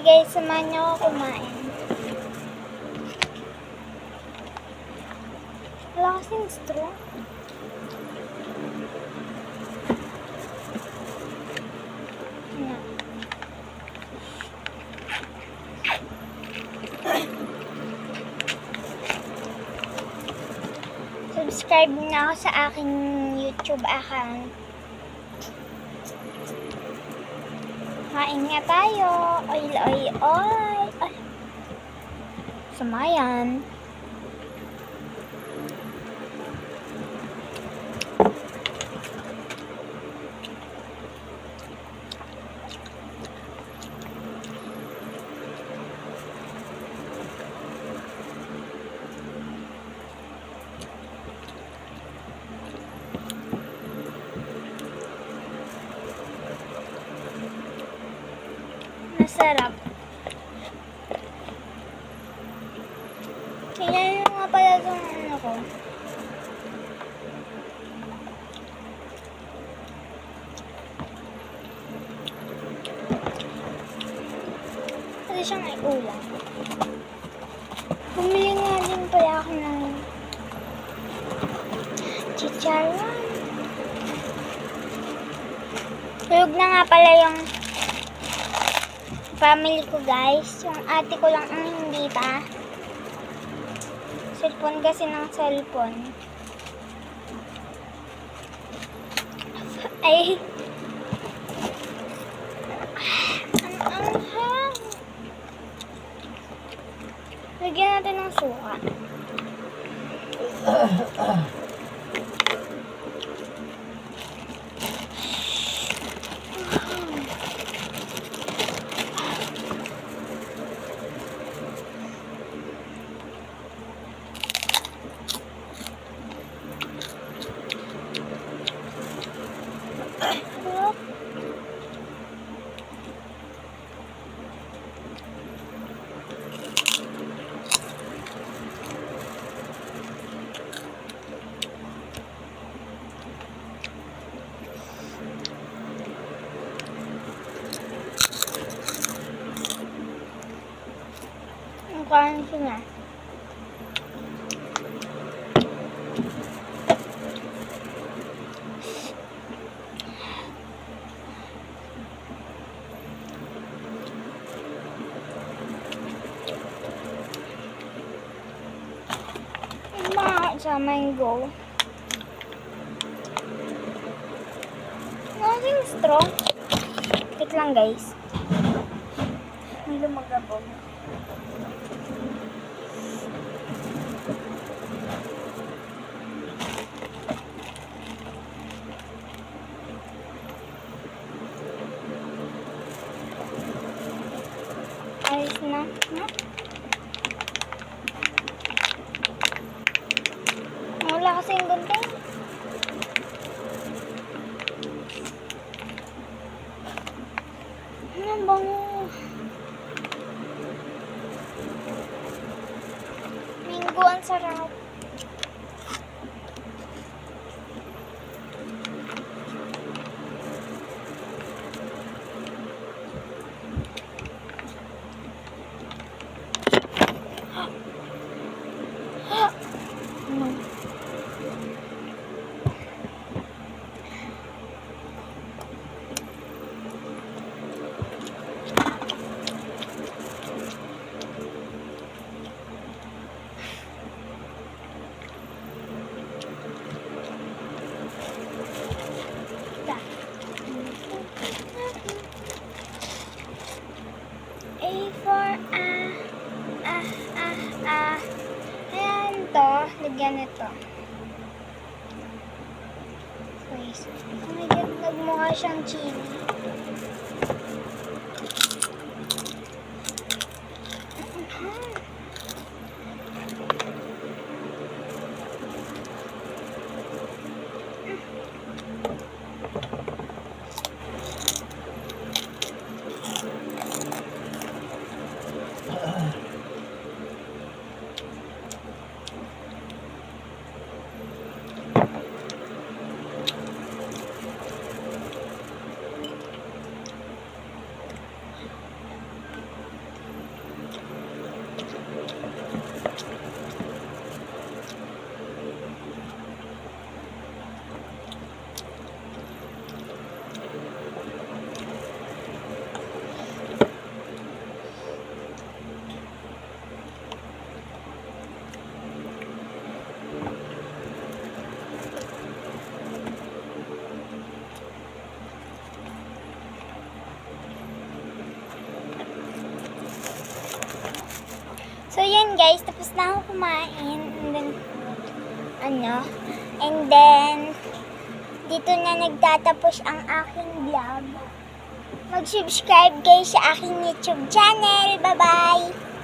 guys, samahan niyo ako kumain. Wala kasing straw. Subscribe na ako sa aking YouTube account. Kain nga tayo. Oy, oy, oy. Ay. Samayan. Masarap. Tingnan nyo nga pala itong ano ko. Kasi siyang ay ulam. Bumili nga din pala ako ng chicharon. Tulog na nga pala yung family ko guys. Yung ate ko lang ang hindi pa. Cellphone kasi ng cellphone. Ay. Ang anghang. Lagyan natin ng suka. Kain siya na. Sa mango. Nothing strong. Wait lang guys. May lumagabog. Ayos na. No? Wala kasi yung gunting. Ang bango. Mango, ang sarap. A for ayan to, lagyan ito. Wait. Oh my God, nagmukha siyang chili. tapos na ako kumain. And then, dito na nagtatapos ang aking vlog. Mag-subscribe kayo sa aking YouTube channel. Bye-bye!